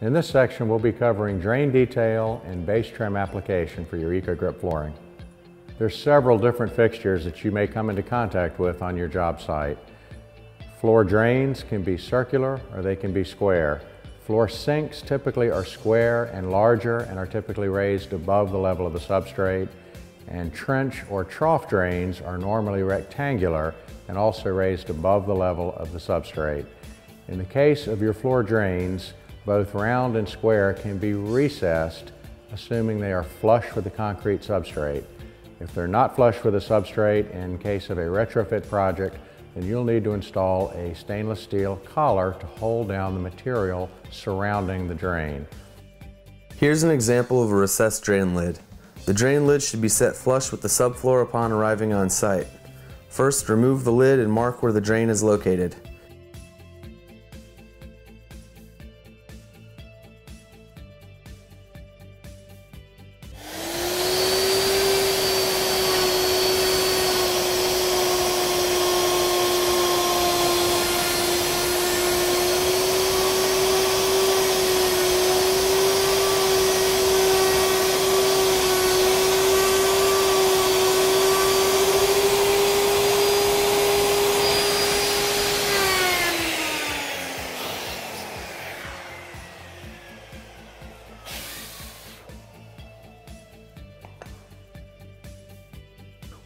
In this section, we'll be covering drain detail and base trim application for your EcoGrip flooring. There's several different fixtures that you may come into contact with on your job site. Floor drains can be circular or they can be square. Floor sinks typically are square and larger and are typically raised above the level of the substrate. And trench or trough drains are normally rectangular and also raised above the level of the substrate. In the case of your floor drains, both round and square can be recessed, assuming they are flush with the concrete substrate. If they're not flush with the substrate, in case of a retrofit project, then you'll need to install a stainless steel collar to hold down the material surrounding the drain. Here's an example of a recessed drain lid. The drain lid should be set flush with the subfloor upon arriving on site. First, remove the lid and mark where the drain is located.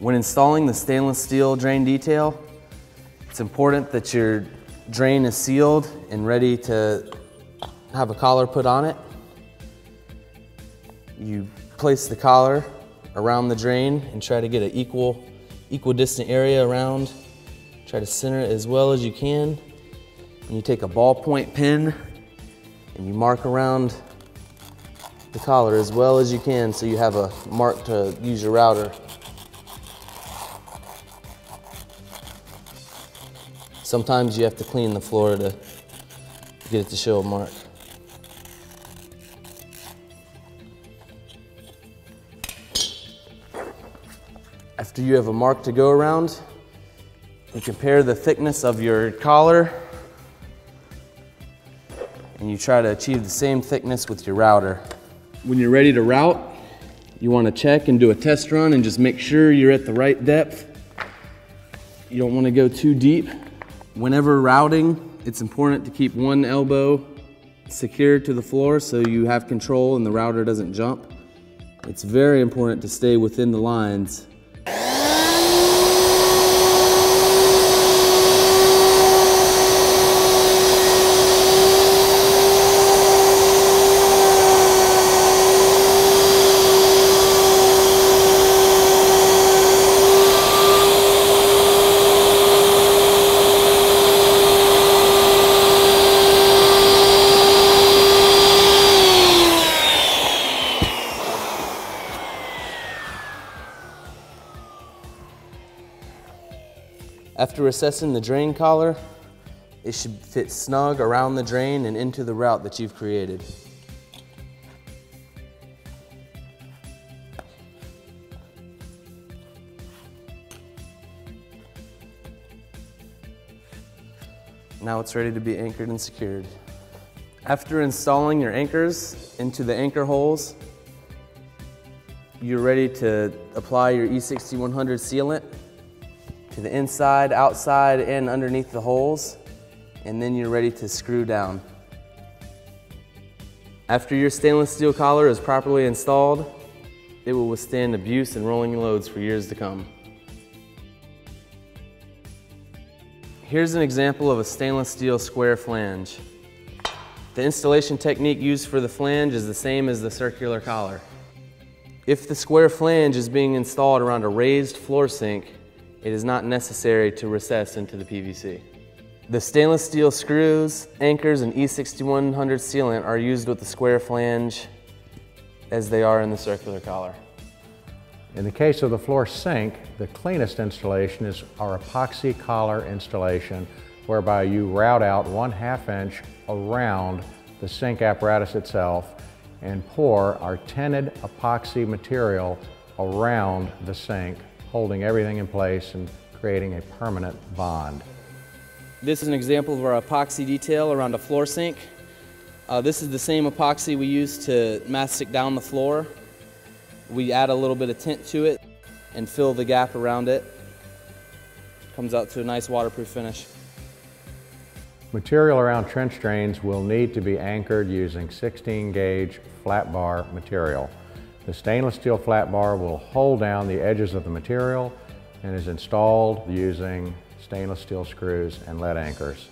When installing the stainless steel drain detail, it's important that your drain is sealed and ready to have a collar put on it. You place the collar around the drain and try to get an equidistant area around. Try to center it as well as you can. And you take a ballpoint pen and you mark around the collar as well as you can so you have a mark to use your router. Sometimes you have to clean the floor to get it to show a mark. After you have a mark to go around, you compare the thickness of your collar and you try to achieve the same thickness with your router. When you're ready to route, you want to check and do a test run and just make sure you're at the right depth. You don't want to go too deep. Whenever routing, it's important to keep one elbow secured to the floor so you have control and the router doesn't jump. It's very important to stay within the lines. After assessing the drain collar, it should fit snug around the drain and into the route that you've created. Now it's ready to be anchored and secured. After installing your anchors into the anchor holes, you're ready to apply your E6100 sealant to the inside, outside, and underneath the holes, and then you're ready to screw down. After your stainless steel collar is properly installed, it will withstand abuse and rolling loads for years to come. Here's an example of a stainless steel square flange. The installation technique used for the flange is the same as the circular collar. If the square flange is being installed around a raised floor sink, it is not necessary to recess into the PVC. The stainless steel screws, anchors, and E6100 sealant are used with the square flange as they are in the circular collar. In the case of the floor sink, the cleanest installation is our epoxy collar installation, whereby you route out 1/2 inch around the sink apparatus itself and pour our tinted epoxy material around the sink, holding everything in place and creating a permanent bond. This is an example of our epoxy detail around a floor sink. This is the same epoxy we use to mastic down the floor. We add a little bit of tint to it and fill the gap around it. Comes out to a nice waterproof finish. Material around trench drains will need to be anchored using 16-gauge flat bar material. The stainless steel flat bar will hold down the edges of the material and is installed using stainless steel screws and lead anchors.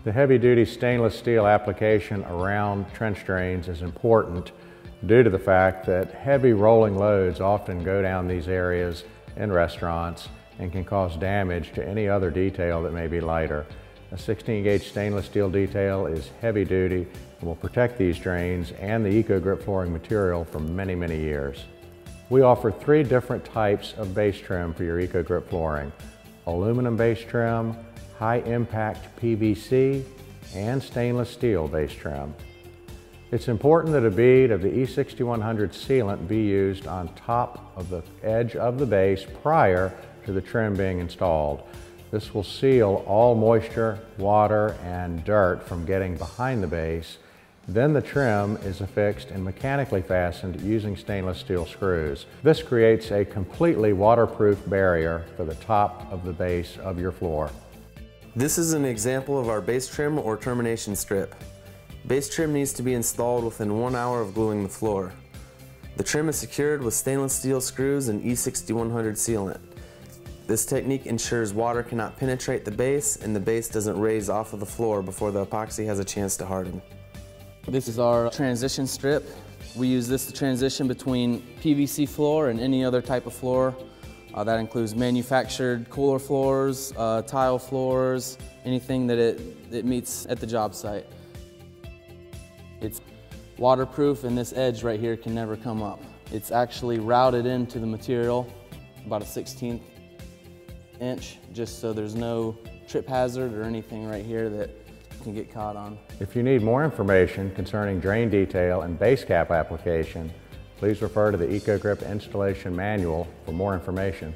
The heavy-duty stainless steel application around trench drains is important due to the fact that heavy rolling loads often go down these areas in restaurants and can cause damage to any other detail that may be lighter. A 16-gauge stainless steel detail is heavy duty and will protect these drains and the EcoGrip flooring material for many, many years. We offer 3 different types of base trim for your EcoGrip flooring: aluminum base trim, high impact PVC, and stainless steel base trim. It's important that a bead of the E6100 sealant be used on top of the edge of the base prior to the trim being installed. This will seal all moisture, water, and dirt from getting behind the base. Then the trim is affixed and mechanically fastened using stainless steel screws. This creates a completely waterproof barrier for the top of the base of your floor. This is an example of our base trim or termination strip. Base trim needs to be installed within 1 hour of gluing the floor. The trim is secured with stainless steel screws and E6100 sealant. This technique ensures water cannot penetrate the base and the base doesn't raise off of the floor before the epoxy has a chance to harden. This is our transition strip. We use this to transition between PVC floor and any other type of floor. That includes manufactured cooler floors, tile floors, anything that it meets at the job site. It's waterproof and this edge right here can never come up. It's actually routed into the material, about a 1/16 inch, just so there's no trip hazard or anything right here that can get caught on. If you need more information concerning drain detail and base cap application, please refer to the EcoGrip installation manual for more information.